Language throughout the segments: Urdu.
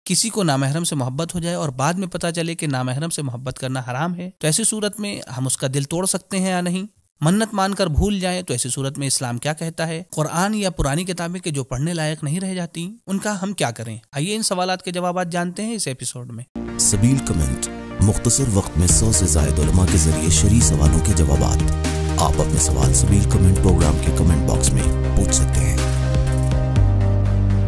کسی کو نامحرم سے محبت ہو جائے اور بعد میں پتہ چلے کہ نامحرم سے محبت کرنا حرام ہے، تو ایسی صورت میں ہم اس کا دل توڑ سکتے ہیں یا نہیں؟ منت مان کر بھول جائیں تو ایسی صورت میں اسلام کیا کہتا ہے؟ قرآن یا پرانی کتابیں کہ جو پڑھنے لائق نہیں رہ جاتی، ان کا ہم کیا کریں؟ آئیے ان سوالات کے جوابات جانتے ہیں اس ایپیسوڈ میں۔ سبیل کمنٹ، مختصر وقت میں 100 سے زائد علماء کے ذریعے شرعی سوالوں کے جوابات۔ آپ اپنے سوال سبیل کمنٹ پروگرام کے کمنٹ باکس میں پوچھ سکتے ہیں۔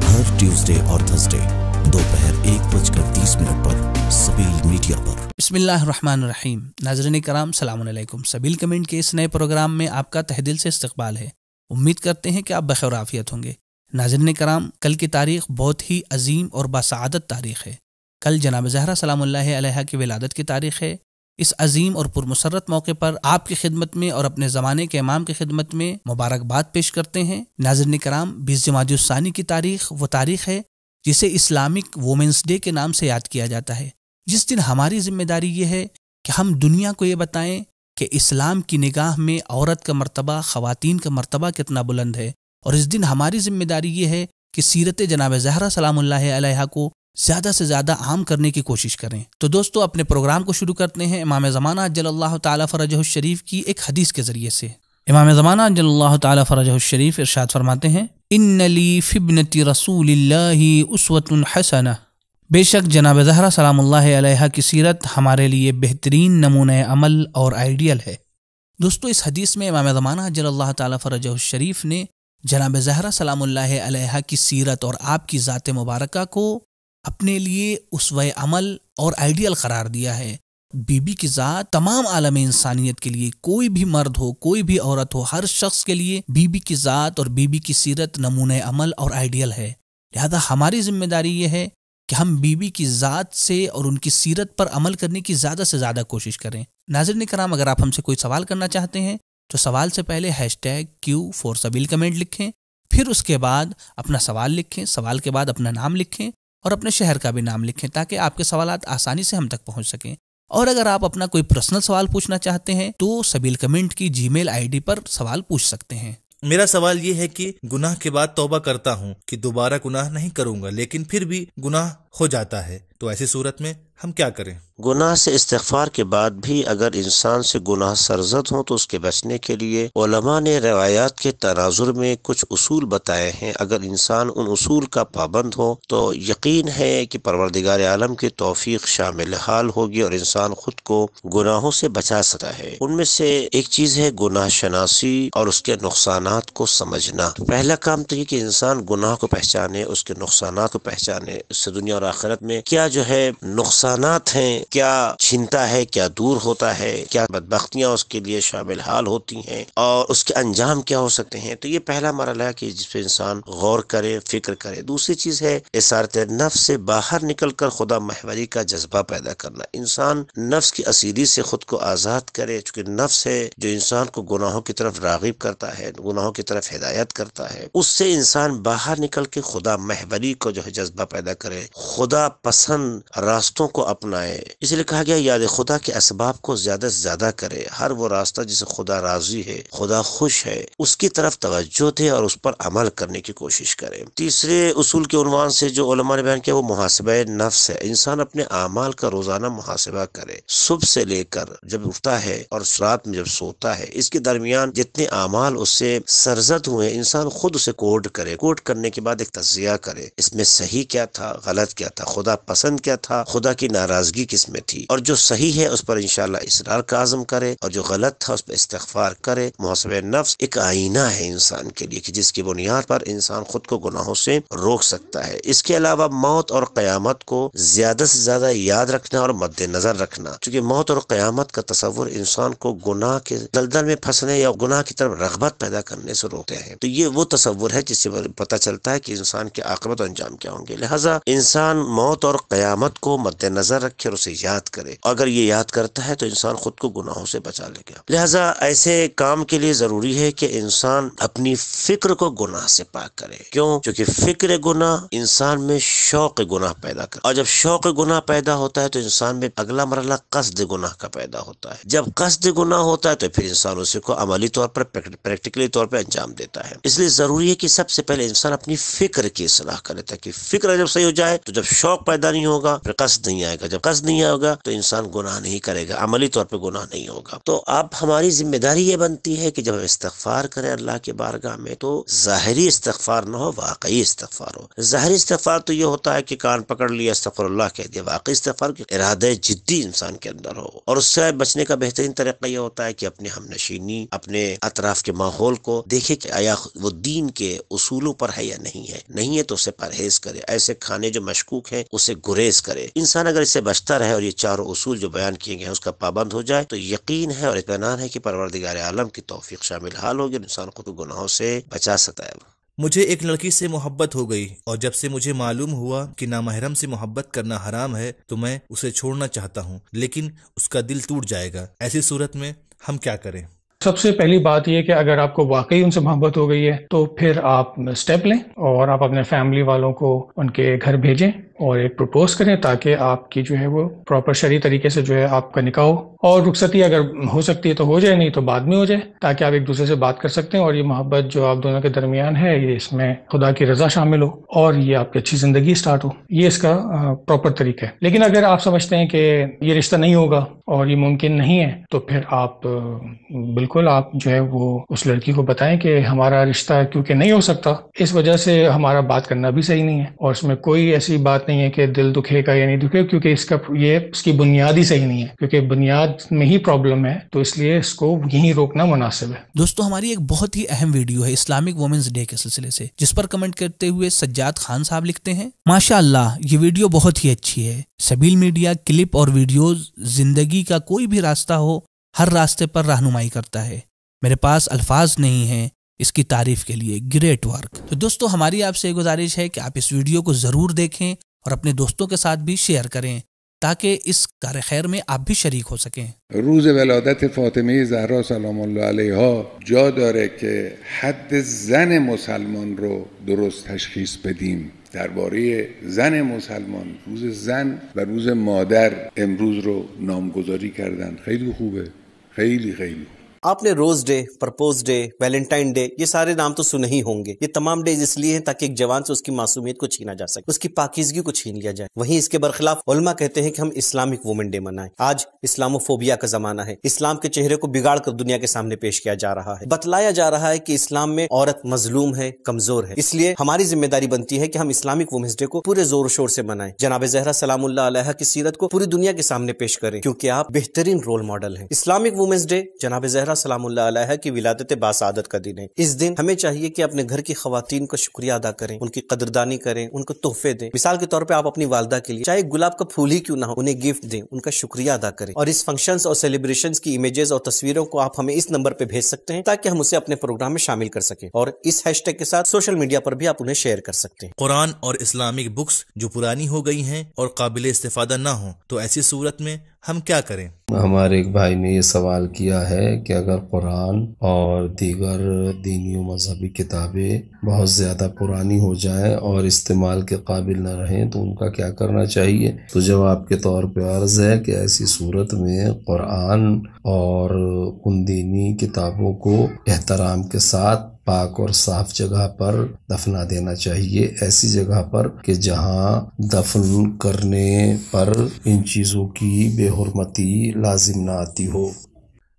ہر ٹیوزڈے اور تھرسڈے دوپہر 1:30 پر سبیل میڈیا پر۔ بسم اللہ الرحمن الرحیم۔ ناظرین کرام، السلام علیکم۔ سبیل کمنٹ کے اس نئے پروگرام میں آپ کا تہ دل سے استقبال ہے۔ امید کرتے ہیں کہ آپ بخیر عافیت ہوں گے۔ ناظرین کرام، کل کی تاریخ بہت ہی عظیم اور باسعادت تاریخ ہے۔ کل جناب زہرا سلام اللہ علیہا کی ولادت کی تاریخ ہے۔ اس عظیم اور پرمسرت موقع پر آپ کی خدمت میں اور اپنے زمانے کے امام کی خدمت میں مبارکباد پیش کرتے ہیں۔ ناظرین کرام، 20 جمادی الثانی کی تاریخ وہ تاریخ ہے جسے اسلامک وومنس ڈے کے نام سے یاد کیا جاتا ہے، جس دن ہماری ذمہ داری یہ ہے کہ ہم دنیا کو یہ بتائیں کہ اسلام کی نگاہ میں عورت کا مرتبہ، خواتین کا مرتبہ کتنا بلند ہے، اور اس دن ہماری ذمہ داری یہ ہے کہ سیرت جناب زہرا سلام اللہ علیہا کو زیادہ سے زیادہ عام کرنے کی کوشش کریں۔ تو دوستو، اپنے پروگرام کو شروع کرتے ہیں امام زمانہ عجل اللہ تعالی فرجہ الشریف کی ایک حدیث کے ذریعے سے۔ امام زمانہ عجل اللہ تعالی فرجہ الشریف ارشاد فرماتے ہیں، ان لی فی ابنۃ رسول اللہ اسوۃ حسنہ، بے شک جناب زہرا سلام اللہ علیہا کی سیرت ہمارے لیے بہترین نمونہ عمل اور آئیڈیل ہے۔ دوستو، اس حدیث میں امام زمانہ عجل اللہ تعالی فرجہ الشریف نے جناب زہرا سلام اللہ علیہا کی سیرت اور آپ کی ذات مبارکہ کو اپنے لیے اسوہ عمل اور آئیڈیل قرار دیا ہے۔ بی بی کی ذات تمام عالم انسانیت کے لیے، کوئی بھی مرد ہو، کوئی بھی عورت ہو، ہر شخص کے لیے بی بی کی ذات اور بی بی کی سیرت نمونہ عمل اور آئیڈیل ہے۔ لہذا ہماری ذمہ داری یہ ہے کہ ہم بی بی کی ذات سے اور ان کی سیرت پر عمل کرنے کی زیادہ سے زیادہ کوشش کریں۔ ناظرین کرام، اگر آپ ہم سے کوئی سوال کرنا چاہتے ہیں تو سوال سے پہلے #Q for سبیل کمنٹ لکھیں، پھر اس کے بعد اپنا سوال لکھیں، سوال کے بعد اپنا نام لکھیں اور اپنے شہر کا بھی نام لکھیں تاکہ آپ کے سوالات آسانی سے ہم تک پہنچ سکیں۔ اور اگر آپ اپنا کوئی پرسنل سوال پوچھنا چاہتے ہیں تو سبیل کمنٹ کی Gmail ID پر سوال پوچھ سکتے ہیں۔ میرا سوال یہ ہے کہ گناہ کے بعد توبہ کرتا ہوں کہ دوبارہ گناہ نہیں کروں گا، لیکن پھر بھی گناہ ہو جاتا ہے، تو ایسی صورت میں ہم کیا کریں؟ گناہ سے استغفار کے بعد بھی اگر انسان سے گناہ سرزد ہوں تو اس کے بچنے کے لیے علماء نے روایات کے تناظر میں کچھ اصول بتائے ہیں۔ اگر انسان ان اصول کا پابند ہو تو یقین ہے کہ پروردگار عالم کی توفیق شامل حال ہوگی اور انسان خود کو گناہوں سے بچا سکتا ہے۔ ان میں سے ایک چیز ہے گناہ شناسی اور اس کے نقصانات کو سمجھنا۔ پہلا کام تو یہ کہ انسان گناہ کو پہچانے، اس کے نقصانات کو پہچانے، اس سے دنیا اور آخرت میں کیا جو ہے نقصانات ہیں، کیا چھنتا ہے، کیا دور ہوتا ہے، کیا بدبختیاں اس کے لیے شامل حال ہوتی ہیں اور اس کے انجام کیا ہو سکتے ہیں۔ تو یہ پہلا مرحلہ ہے کہ جس پہ انسان غور کرے، فکر کرے۔ دوسری چیز ہے اسارت نفس سے باہر نکل کر خدا محوری کا جذبہ پیدا کرنا۔ انسان نفس کی اسیری سے خود کو آزاد کرے، چونکہ نفس ہے جو انسان کو گناہوں کی طرف راغب کرتا ہے، گناہوں کی طرف ہدایت کرتا ہے۔ اس سے انسان باہر نکل کے خدا محوری کو جو ہے جذبہ پیدا کرے، خدا پسند راستوں کو اپنائے۔ اس لیے کہا گیا یاد خدا کے اسباب کو زیادہ سے زیادہ کرے۔ ہر وہ راستہ جسے خدا راضی ہے، خدا خوش ہے، اس کی طرف توجہ دے اور اس پر عمل کرنے کی کوشش کرے۔ تیسرے اصول کے عنوان سے جو علماء نے بیان کیا وہ محاسبہ نفس ہے۔ انسان اپنے اعمال کا روزانہ محاسبہ کرے، صبح سے لے کر جب اٹھتا ہے اور رات میں جب سوتا ہے، اس کے درمیان جتنے اعمال اس سے سرزد ہوئے انسان خود اسے کوڈ کرے۔ کوڈ کرنے کے بعد ایک تجزیہ کرے، اس میں صحیح کیا تھا، غلط کیا تھا، خدا پسند کیا تھا، خدا کی ناراضگی کس میں تھی، اور جو صحیح ہے اس پر انشاءاللہ اصرار کا عزم کرے اور جو غلط تھا اس پر استغفار کرے۔ محاسبہ نفس ایک آئینہ ہے انسان کے لیے کہ جس کی بنیاد پر انسان خود کو گناہوں سے روک سکتا ہے۔ اس کے علاوہ موت اور قیامت کو زیادہ سے زیادہ یاد رکھنا اور مد نظر رکھنا، چونکہ موت اور قیامت کا تصور انسان کو گناہ کے دلدل میں پھنسنے یا گناہ کی طرف رغبت پیدا کرنے سے روکتے ہیں۔ تو یہ وہ تصور ہے جس سے پتہ چلتا ہے کہ انسان کے عاقبت و انجام کیا ہوں گے۔ لہذا انسان موت اور قیامت کو مد نظر رکھے اور اسے یاد کرے. اگر یہ یاد کرتا ہے تو انسان خود کو گناہوں سے بچا لے گا. لہٰذا ایسے کام کے لیے ضروری ہے کہ انسان اپنی فکر کو گناہ سے پاک کرے. کیوں؟ کیونکہ فکر گناہ انسان میں شوق گناہ پیدا کرے، اور جب شوق گناہ پیدا ہوتا ہے تو انسان میں اگلا مرحلہ قصد گناہ کا پیدا ہوتا ہے. جب قصد گناہ ہوتا ہے تو پھر انسان اسے کو عملی طور پر پریکٹیکلی طور پر انجام دیتا ہے. اس لیے ضروری ہے کہ سب سے پہلے انسان اپنی فکر کی اصلاح کرے، تاکہ فکر جب صحیح ہو جائے تو جب شوق پیدا نہیں ہوگا پھر قصد نہیں آئے گا. جب قصد نہیں آئے گا تو انسان گناہ نہیں کرے گا، عملی طور پر گناہ نہیں ہوگا. تو اب ہماری ذمہ داری یہ بنتی ہے کہ جب ہم استغفار کریں اللہ کے بارگاہ میں تو ظاہری استغفار نہ ہو، واقعی استغفار ہو. ظاہری استغفار تو یہ ہوتا ہے کہ کان پکڑ لیا استغفر اللہ کہہ دیا. واقعی استغفار کی ارادہ جدی انسان کے اندر ہو. اور اس سے بچنے کا بہترین طریقہ یہ ہوتا ہے کہ اپنے ہم نشینی، اپنے اطراف کے ماحول کو دیکھے کہ آیا وہ دین کے اصولوں پر ہے یا نہیں ہے. نہیں ہے تو اسے پرہیز کرے. ایسے کھانے جو مشکوک ہیں اسے گریز کرے. انسان اگر اسے بچتا رہے اور یہ چاروں اصول جو بیان کیے گئے ہیں اس کا پابند ہو جائے تو یقین ہے اور اطمینان ہے کہ پروردگار عالم کی توفیق شامل حال ہوگی اور انسان خود کو گناہوں سے بچا سکتا ہے. مجھے ایک لڑکی سے محبت ہو گئی اور جب سے مجھے معلوم ہوا کہ نامحرم سے محبت کرنا حرام ہے تو میں اسے چھوڑنا چاہتا ہوں، لیکن اس کا دل ٹوٹ جائے گا. ایسی صورت میں ہم کیا کریں؟ سب سے پہلی بات یہ کہ اگر آپ کو واقعی ان سے محبت ہو گئی ہے تو پھر آپ اسٹیپ لیں اور آپ اپنے فیملی والوں کو ان کے گھر بھیجیں اور ایک پروپوز کریں تاکہ آپ کی جو ہے وہ پراپر شرعی طریقے سے جو ہے آپ کا نکاح ہو. اور رخصتی اگر ہو سکتی ہے تو ہو جائے، نہیں تو بعد میں ہو جائے، تاکہ آپ ایک دوسرے سے بات کر سکتے ہیں اور یہ محبت جو آپ دونوں کے درمیان ہے یہ اس میں خدا کی رضا شامل ہو اور یہ آپ کی اچھی زندگی سٹارٹ ہو. یہ اس کا پراپر طریقہ ہے. لیکن اگر آپ سمجھتے ہیں کہ یہ رشتہ نہیں ہوگا اور یہ ممکن نہیں ہے تو پھر آپ بالکل آپ جو ہے وہ اس لڑکی کو بتائیں کہ ہمارا رشتہ کیونکہ نہیں ہو سکتا اس وجہ سے ہمارا بات کرنا بھی صحیح نہیں ہے، اور اس میں کوئی ایسی بات نہیں ہے کہ دل دکھے گا یا نہیں دکھے، کیونکہ اس کی بنیاد ہی صحیح نہیں ہے، کیونکہ بنیاد میں ہی پرابلم ہے، تو اس لیے اس کو یہیں روکنا مناسب ہے. دوستو ہماری ایک بہت ہی اہم ویڈیو ہے اسلامک وومنز ڈے کے سلسلے سے، جس پر کمنٹ کرتے ہوئے سجاد خان صاحب لکھتے ہیں، ماشاء اللہ یہ ویڈیو بہت ہی اچھی ہے. سبیل میڈیا کلپ اور ویڈیوز زندگی کا کوئی بھی راستہ ہو ہر راستے پر رہنمائی کرتا ہے. میرے پاس الفاظ نہیں ہیں اس کی تعریف کے لیے. Great work. تو دوستو ہماری آپ سے گزارش ہے کہ آپ اس ویڈیو کو ضرور دیکھیں اور اپنے دوستوں کے ساتھ بھی شیئر کریں تاکہ اس کار خیر میں آپ بھی شریک ہو سکیں. روز ولادت فاطمه زهرا سلام الله علیها جا داره که حد زن مسلمان رو درست تشخیص بدیم. درباره زن مسلمان روز زن و روز مادر امروز رو نامگذاری کردن. خیلی خوبه، خیلی خیلی. آپ نے rose day, propose day, Valentine day یہ سارے نام تو سنے ہی ہوں گے. یہ تمام ڈیز اس لیے ہیں تاکہ ایک جوان سے اس کی معصومیت کو چھینا جا سکے، اس کی پاکیزگی کو چھین لیا جائے. وہیں اس کے برخلاف علماء کہتے ہیں کہ ہم اسلامک وومن ڈے منائیں. آج اسلاموفوبیا کا زمانہ ہے. اسلام کے چہرے کو بگاڑ کر دنیا کے سامنے پیش کیا جا رہا ہے. بتلایا جا رہا ہے کہ اسلام میں عورت مظلوم ہے، کمزور ہے. اس لیے ہماری ذمہ داری بنتی ہے کہ ہم اسلامک وومنز ڈے کو پورے زور و شور سے منائیں. جناب زہرا سلام اللہ علیہا کی سیرت کو پوری دنیا کے سامنے پیش کریں، کیونکہ آپ بہترین رول ماڈل ہیں. اسلامک وومنز ڈے جناب زہرا سلام اللہ علیہا کی ولادت باسعادت کا دن ہے. اس دن ہمیں چاہیے کہ اپنے گھر کی خواتین کا شکریہ ادا کریں، ان کی قدردانی کریں، ان کو تحفے دیں. مثال کے طور پہ آپ اپنی والدہ کے لیے چاہے گلاب کا پھول ہی کیوں نہ ہو انہیں گفٹ دیں، ان کا شکریہ ادا کریں. اور اس فنکشنز اور سیلیبریشنز کی امیجز اور تصویروں کو آپ ہمیں اس نمبر پہ بھیج سکتے ہیں تاکہ ہم اسے اپنے پروگرام میں شامل کر سکیں، اور اس ہیش ٹیگ کے ساتھ سوشل میڈیا پر بھی آپ انہیں شیئر کر سکتے ہیں. قرآن اور اسلامک بکس جو پرانی ہو گئی ہیں اور قابل استفادہ نہ ہوں تو ایسی صورت میں ہم کیا کریں؟ ہمارے ایک بھائی نے یہ سوال کیا ہے کہ اگر قرآن اور دیگر دینی و مذہبی کتابیں بہت زیادہ پرانی ہو جائیں اور استعمال کے قابل نہ رہیں تو ان کا کیا کرنا چاہیے؟ تو جواب کے طور پہ عرض ہے کہ ایسی صورت میں قرآن اور ان دینی کتابوں کو احترام کے ساتھ پاک اور صاف جگہ پر دفنا دینا چاہیے، ایسی جگہ پر کہ جہاں دفن کرنے پر ان چیزوں کی بے حرمتی لازم نہ آتی ہو.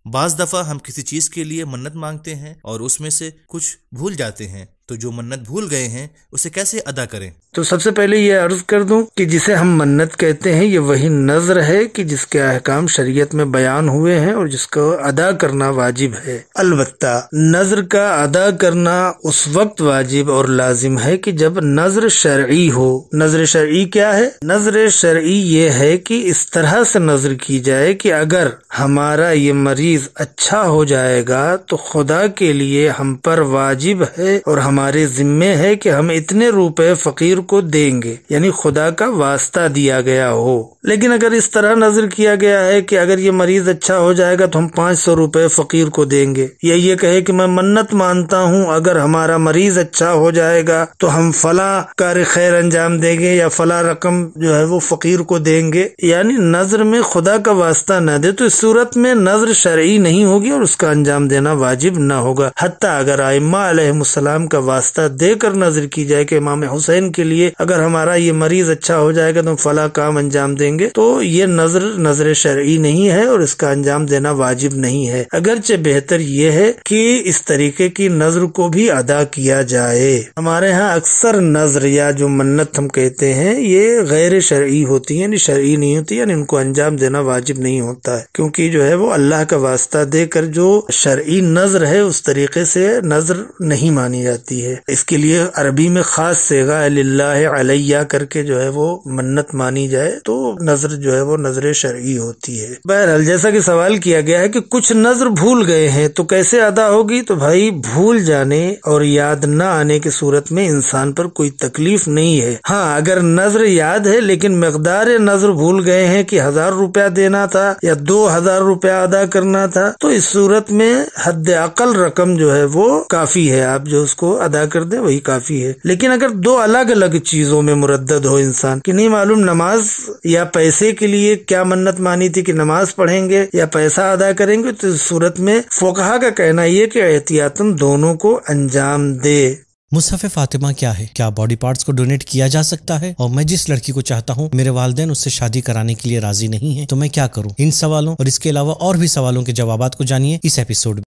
بعض دفعہ ہم کسی چیز کے لیے منت مانگتے ہیں اور اس میں سے کچھ بھول جاتے ہیں، تو جو منت بھول گئے ہیں اسے کیسے ادا کریں؟ تو سب سے پہلے یہ عرض کر دوں کہ جسے ہم منت کہتے ہیں یہ وہی نذر ہے کہ جس کے احکام شریعت میں بیان ہوئے ہیں اور جس کو ادا کرنا واجب ہے. البتہ نذر کا ادا کرنا اس وقت واجب اور لازم ہے کہ جب نذر شرعی ہو. نذر شرعی کیا ہے؟ نذر شرعی یہ ہے کہ اس طرح سے نذر کی جائے کہ اگر ہمارا یہ مریض اچھا ہو جائے گا تو خدا کے لیے ہم پر واجب ہے اور ہمارے ذمے ہے کہ ہم اتنے روپے فقیر کو دیں گے، یعنی خدا کا واسطہ دیا گیا ہو۔ لیکن اگر اس طرح نظر کیا گیا ہے کہ اگر یہ مریض اچھا ہو جائے گا تو ہم 500 روپے فقیر کو دیں گے، یا یہ کہے کہ میں منت مانتا ہوں اگر ہمارا مریض اچھا ہو جائے گا تو ہم فلاں کار خیر انجام دیں گے یا فلاں رقم جو ہے وہ فقیر کو دیں گے، یعنی نظر میں خدا کا واسطہ نہ دے، تو اس صورت میں نظر شرعی نہیں ہوگی اور اس کا انجام دینا واجب نہ ہوگا۔ حتیٰ اگر ائمہ علیہ السلام کا واسطہ دے کر نظر کی جائے کہ امام حسین کے لیے اگر ہمارا یہ مریض اچھا ہو جائے گا تو ہم فلاں کام انجام دیں گے، تو یہ نظر شرعی نہیں ہے اور اس کا انجام دینا واجب نہیں ہے۔ اگرچہ بہتر یہ ہے کہ اس طریقے کی نظر کو بھی ادا کیا جائے۔ ہمارے ہاں اکثر نظر یا جو منت ہم کہتے ہیں یہ غیر شرعی ہوتی ہیں، یعنی شرعی نہیں ہوتی، یعنی ان کو انجام دینا واجب نہیں ہوتا ہے، کیونکہ جو ہے وہ اللہ کا واسطہ دے کر جو شرعی نظر ہے اس طریقے سے نظر نہیں مانی جاتی ہے۔ اس کے لیے عربی میں خاص صیغہ للہ علیہ کر کے جو ہے وہ منت مانی جائے تو نظر جو ہے وہ نظر شرعی ہوتی ہے۔ بہرحال جیسا کہ سوال کیا گیا ہے کہ کچھ نظر بھول گئے ہیں تو کیسے ادا ہوگی، تو بھائی بھول جانے اور یاد نہ آنے کی صورت میں انسان پر کوئی تکلیف نہیں ہے۔ ہاں اگر نظر یاد ہے لیکن مقدار نظر بھول گئے ہیں کہ 1000 روپیہ دینا تھا یا 2000 روپیہ ادا کرنا تھا، تو اس صورت میں حد اقل رقم جو ہے وہ کافی ہے، آپ جو اس کو ادا کر دیں وہی کافی ہے۔ لیکن اگر دو الگ الگ چیزوں میں مردد ہو انسان کہ نہیں معلوم نماز یا پیسے کے لیے کیا منت مانی تھی کہ نماز پڑھیں گے یا پیسہ ادا کریں گے، تو اس صورت میں فقہا کا کہنا یہ کہ احتیاطاً دونوں کو انجام دے۔ مصحف فاطمہ کیا ہے؟ کیا باڈی پارٹس کو ڈونیٹ کیا جا سکتا ہے؟ اور میں جس لڑکی کو چاہتا ہوں میرے والدین اس سے شادی کرانے کے لیے راضی نہیں ہیں، تو میں کیا کروں؟ ان سوالوں اور اس کے علاوہ اور بھی سوالوں کے جوابات کو جانیے اس ایپیسوڈ میں۔